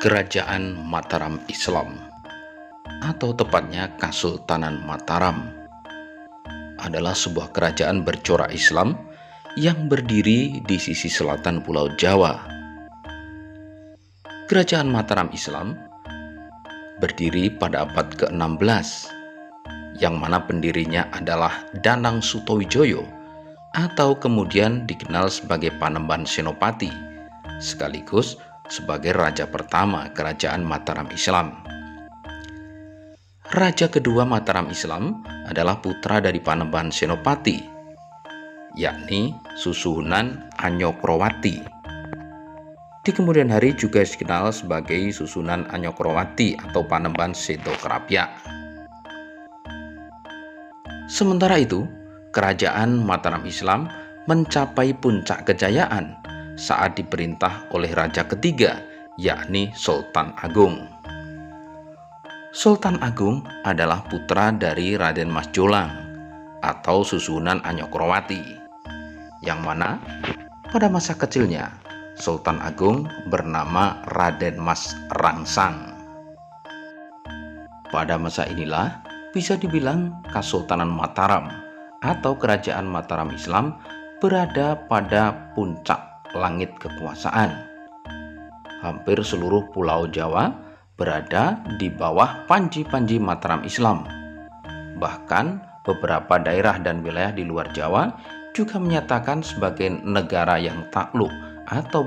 Kerajaan Mataram Islam, atau tepatnya Kesultanan Mataram, adalah sebuah kerajaan bercorak Islam yang berdiri di sisi selatan Pulau Jawa. Kerajaan Mataram Islam berdiri pada abad ke-16, yang mana pendirinya adalah Danang Sutowijoyo, atau kemudian dikenal sebagai Panembahan Senopati, sekaligus sebagai raja pertama kerajaan Mataram Islam. Raja kedua Mataram Islam adalah putra dari Panembahan Senopati, yakni Susuhunan Anyokrowati. Di kemudian hari juga dikenal sebagai Susunan Anyokrowati atau Panembahan Setokrapyak. Sementara itu, kerajaan Mataram Islam mencapai puncak kejayaan saat diperintah oleh raja ketiga, yakni Sultan Agung. Sultan Agung adalah putra dari Raden Mas Jolang atau Susuhunan Anyokrowati, yang mana pada masa kecilnya Sultan Agung bernama Raden Mas Rangsang. Pada masa inilah bisa dibilang Kesultanan Mataram atau Kerajaan Mataram Islam berada pada puncak langit kekuasaan. Hampir seluruh Pulau Jawa berada di bawah panji-panji Mataram Islam. Bahkan beberapa daerah dan wilayah di luar Jawa juga menyatakan sebagai negara yang takluk atau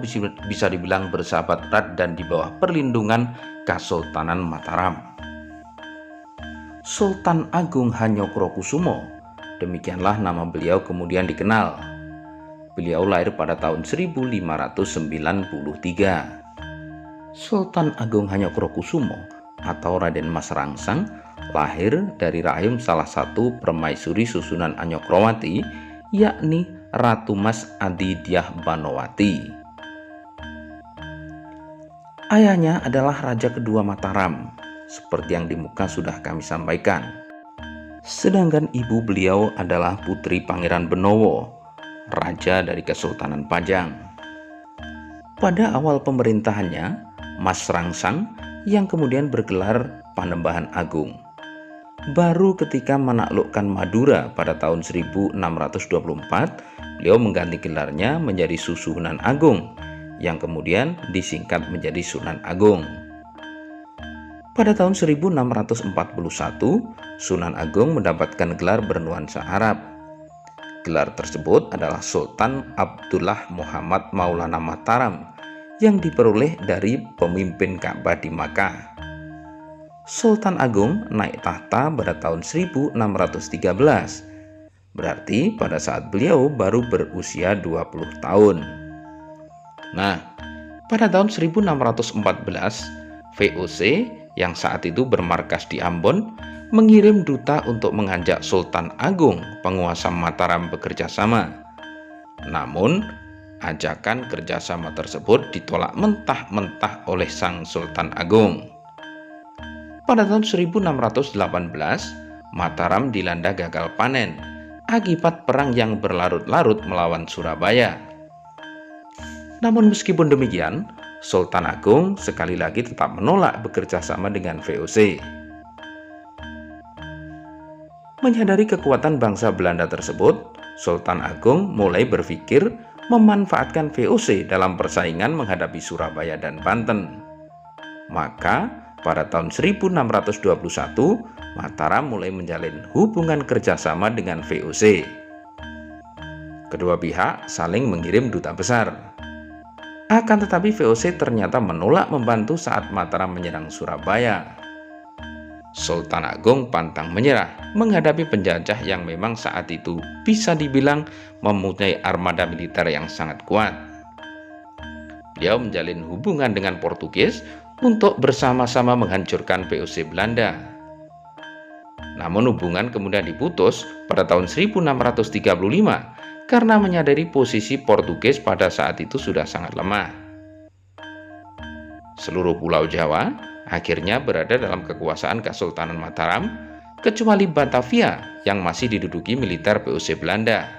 bisa dibilang bersahabat erat dan di bawah perlindungan Kesultanan Mataram. Sultan Agung Hanyokrokusumo, demikianlah nama beliau kemudian dikenal. Beliau lahir pada tahun 1593. Sultan Agung Hanyokrokusumo atau Raden Mas Rangsang lahir dari rahim salah satu permaisuri Susunan Anyokrowati, yakni Ratu Mas Adidyah Banowati. Ayahnya adalah raja kedua Mataram, seperti yang di muka sudah kami sampaikan. Sedangkan ibu beliau adalah putri Pangeran Benowo, raja dari Kesultanan Pajang. Pada awal pemerintahannya, Mas Rangsang yang kemudian bergelar Panembahan Agung. Baru ketika menaklukkan Madura pada tahun 1624, beliau mengganti gelarnya menjadi Susuhunan Agung, yang kemudian disingkat menjadi Sunan Agung. Pada tahun 1641, Sunan Agung mendapatkan gelar bernuansa Arab. Gelar tersebut adalah Sultan Abdullah Muhammad Maulana Mataram yang diperoleh dari pemimpin Ka'bah di Makkah. Sultan Agung naik tahta pada tahun 1613, berarti pada saat beliau baru berusia 20 tahun. Nah, pada tahun 1614, VOC yang saat itu bermarkas di Ambon mengirim duta untuk mengajak Sultan Agung, penguasa Mataram, bekerja sama. Namun, ajakan kerjasama tersebut ditolak mentah-mentah oleh sang Sultan Agung. Pada tahun 1618, Mataram dilanda gagal panen akibat perang yang berlarut-larut melawan Surabaya. Namun meskipun demikian, Sultan Agung sekali lagi tetap menolak bekerja sama dengan VOC. Menyadari kekuatan bangsa Belanda tersebut, Sultan Agung mulai berpikir memanfaatkan VOC dalam persaingan menghadapi Surabaya dan Banten. Maka, pada tahun 1621, Mataram mulai menjalin hubungan kerjasama dengan VOC. Kedua pihak saling mengirim duta besar. Akan tetapi VOC ternyata menolak membantu saat Mataram menyerang Surabaya. Sultan Agung pantang menyerah menghadapi penjajah yang memang saat itu bisa dibilang mempunyai armada militer yang sangat kuat. Beliau menjalin hubungan dengan Portugis untuk bersama-sama menghancurkan VOC Belanda. Namun hubungan kemudian diputus pada tahun 1635 karena menyadari posisi Portugis pada saat itu sudah sangat lemah. Seluruh Pulau Jawa akhirnya berada dalam kekuasaan Kesultanan Mataram, kecuali Batavia yang masih diduduki militer VOC Belanda.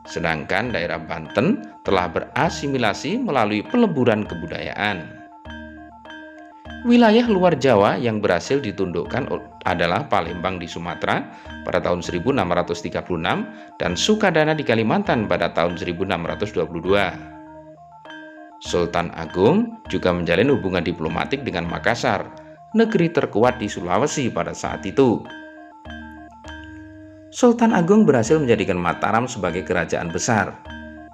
Sedangkan daerah Banten telah berasimilasi melalui peleburan kebudayaan. Wilayah luar Jawa yang berhasil ditundukkan adalah Palembang di Sumatera pada tahun 1636 dan Sukadana di Kalimantan pada tahun 1622. Sultan Agung juga menjalin hubungan diplomatik dengan Makassar, negeri terkuat di Sulawesi pada saat itu. Sultan Agung berhasil menjadikan Mataram sebagai kerajaan besar,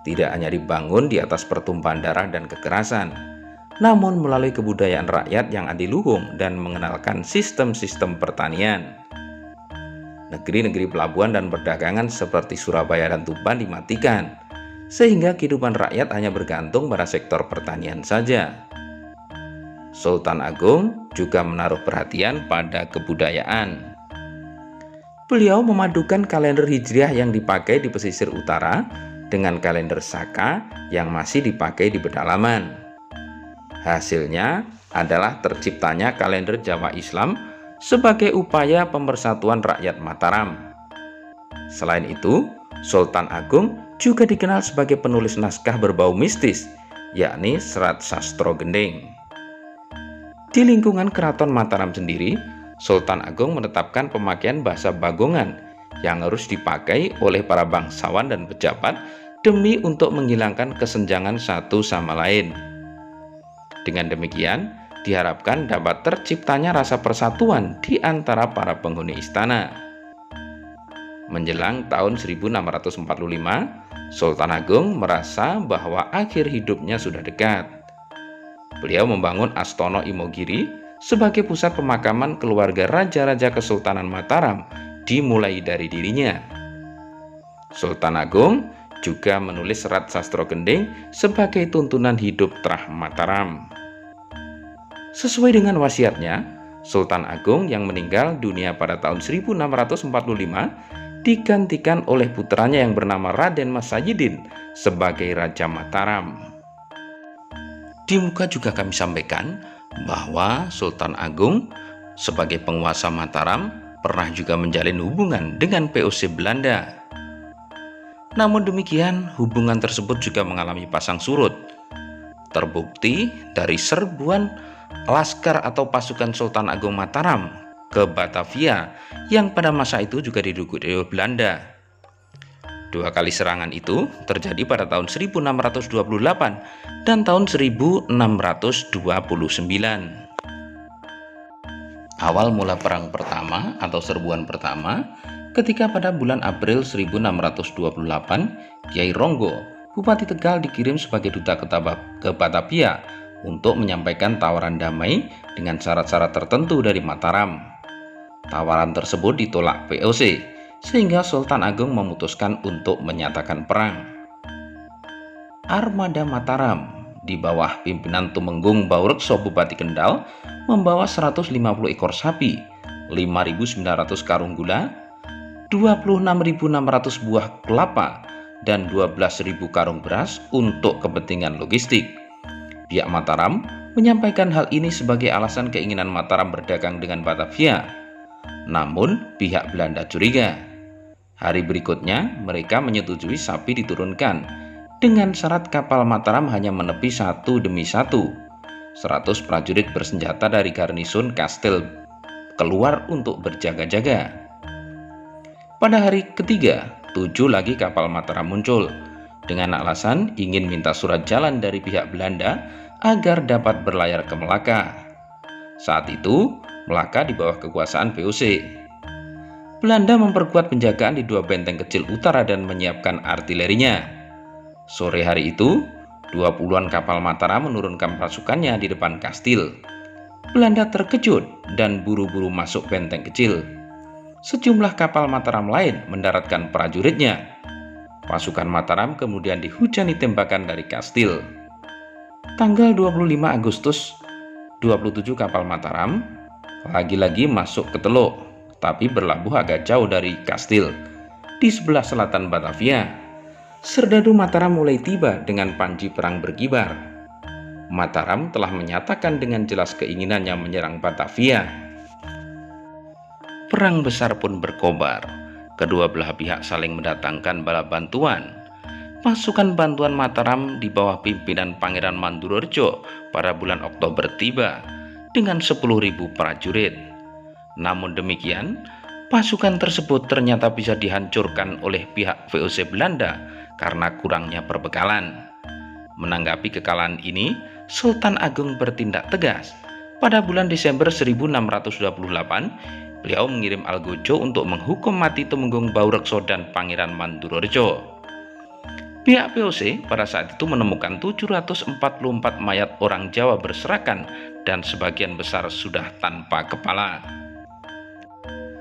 tidak hanya dibangun di atas pertumpahan darah dan kekerasan, namun melalui kebudayaan rakyat yang adiluhung dan mengenalkan sistem-sistem pertanian. Negeri-negeri pelabuhan dan perdagangan seperti Surabaya dan Tuban dimatikan, sehingga kehidupan rakyat hanya bergantung pada sektor pertanian saja. Sultan Agung juga menaruh perhatian pada kebudayaan. Beliau memadukan kalender Hijriah yang dipakai di pesisir utara dengan kalender Saka yang masih dipakai di pedalaman. Hasilnya adalah terciptanya kalender Jawa Islam sebagai upaya pemersatuan rakyat Mataram. Selain itu, Sultan Agung juga dikenal sebagai penulis naskah berbau mistis, yakni Serat Sastro Gending. Di lingkungan Keraton Mataram sendiri, Sultan Agung menetapkan pemakaian bahasa Bagongan yang harus dipakai oleh para bangsawan dan pejabat demi untuk menghilangkan kesenjangan satu sama lain. Dengan demikian, diharapkan dapat terciptanya rasa persatuan di antara para penghuni istana. Menjelang tahun 1645, Sultan Agung merasa bahwa akhir hidupnya sudah dekat. Beliau membangun Astono Imogiri sebagai pusat pemakaman keluarga Raja-Raja Kesultanan Mataram dimulai dari dirinya. Sultan Agung juga menulis Serat Sastro Gending sebagai tuntunan hidup Trah Mataram. Sesuai dengan wasiatnya, Sultan Agung yang meninggal dunia pada tahun 1645 digantikan oleh putranya yang bernama Raden Mas Sayidin sebagai Raja Mataram. Di muka juga kami sampaikan bahwa Sultan Agung sebagai penguasa Mataram pernah juga menjalin hubungan dengan VOC Belanda. Namun demikian, hubungan tersebut juga mengalami pasang surut. Terbukti dari serbuan laskar atau pasukan Sultan Agung Mataram ke Batavia yang pada masa itu juga diduduki oleh Belanda. Dua kali serangan itu terjadi pada tahun 1628 dan tahun 1629. Awal mula perang pertama atau serbuan pertama ketika pada bulan April 1628, Kiai Ronggo, Bupati Tegal dikirim sebagai duta ke Batavia untuk menyampaikan tawaran damai dengan syarat-syarat tertentu dari Mataram. Tawaran tersebut ditolak VOC, sehingga Sultan Agung memutuskan untuk menyatakan perang. Armada Mataram di bawah pimpinan Tumenggung Baurekso Bupati Kendal membawa 150 ekor sapi, 5.900 karung gula, 26.600 buah kelapa, dan 12.000 karung beras untuk kepentingan logistik. Pihak Mataram menyampaikan hal ini sebagai alasan keinginan Mataram berdagang dengan Batavia. Namun pihak Belanda curiga. Hari berikutnya mereka menyetujui sapi diturunkan dengan syarat kapal Mataram hanya menepi satu demi satu. 100 prajurit bersenjata dari garnison kastil keluar untuk berjaga-jaga. Pada hari ketiga, 7 lagi kapal Mataram muncul dengan alasan ingin minta surat jalan dari pihak Belanda agar dapat berlayar ke Melaka. Saat itu, Melaka di bawah kekuasaan VOC. Belanda memperkuat penjagaan di 2 benteng kecil utara dan menyiapkan artilerinya. Sore hari itu, 20-an kapal Mataram menurunkan pasukannya di depan kastil. Belanda terkejut dan buru-buru masuk benteng kecil. Sejumlah kapal Mataram lain mendaratkan prajuritnya. Pasukan Mataram kemudian dihujani tembakan dari kastil. Tanggal 25 Agustus, 27 kapal Mataram lagi-lagi masuk ke Teluk, tapi berlabuh agak jauh dari kastil, di sebelah selatan Batavia. Serdadu Mataram mulai tiba dengan panji perang berkibar. Mataram telah menyatakan dengan jelas keinginannya menyerang Batavia. Perang besar pun berkobar. Kedua belah pihak saling mendatangkan bala bantuan. Pasukan bantuan Mataram di bawah pimpinan Pangeran Mandurorejo pada bulan Oktober tiba dengan 10.000 prajurit. Namun demikian, pasukan tersebut ternyata bisa dihancurkan oleh pihak VOC Belanda karena kurangnya perbekalan. Menanggapi kekalahan ini, Sultan Agung bertindak tegas. Pada bulan Desember 1628, beliau mengirim algojo untuk menghukum mati Tumenggung Baurekso dan Pangeran Mandurorejo. Pihak VOC pada saat itu menemukan 744 mayat orang Jawa berserakan dan sebagian besar sudah tanpa kepala.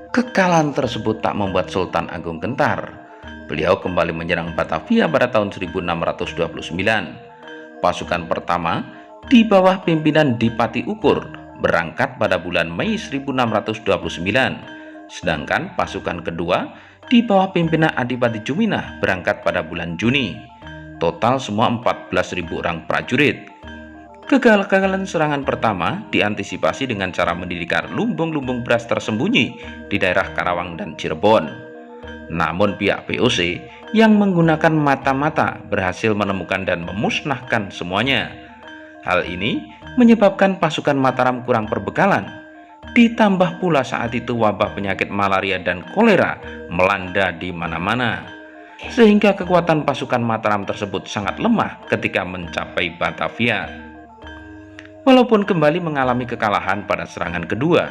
Kekalahan tersebut tak membuat Sultan Agung gentar. Beliau kembali menyerang Batavia pada tahun 1629. Pasukan pertama di bawah pimpinan Dipati Ukur berangkat pada bulan Mei 1629, sedangkan pasukan kedua di bawah pimpinan Adipati Juminah berangkat pada bulan Juni. Total semua 14.000 orang prajurit. Kegagalan serangan pertama diantisipasi dengan cara mendirikan lumbung-lumbung beras tersembunyi di daerah Karawang dan Cirebon. Namun pihak VOC yang menggunakan mata-mata berhasil menemukan dan memusnahkan semuanya. Hal ini menyebabkan pasukan Mataram kurang perbekalan. Ditambah pula saat itu wabah penyakit malaria dan kolera melanda di mana-mana, sehingga kekuatan pasukan Mataram tersebut sangat lemah ketika mencapai Batavia. Walaupun kembali mengalami kekalahan pada serangan kedua,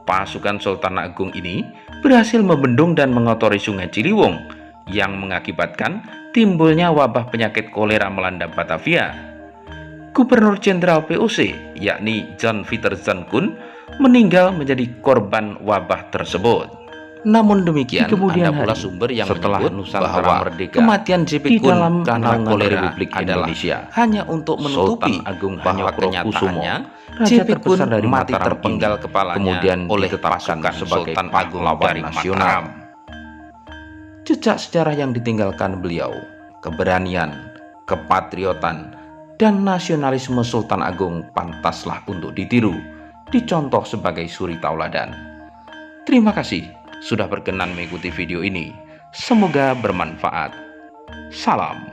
pasukan Sultan Agung ini berhasil membendung dan mengotori Sungai Ciliwung yang mengakibatkan timbulnya wabah penyakit kolera melanda Batavia. Gubernur Jenderal VOC yakni Jan Pieter Jan Koen meninggal menjadi korban wabah tersebut. Namun demikian, ada pula sumber yang menyebut bahwa kematian JP Koen karena kolera Republik Indonesia hanya untuk menutupi bahwa kenyataannya JP Koen mati terpenggal kepalanya kemudian oleh pasukan Sultan Agung dari Mataram. Jejak sejarah yang ditinggalkan beliau, keberanian, kepatriotan, dan nasionalisme Sultan Agung pantaslah untuk ditiru, dicontoh sebagai suri tauladan. Terima kasih sudah berkenan mengikuti video ini. Semoga bermanfaat. Salam.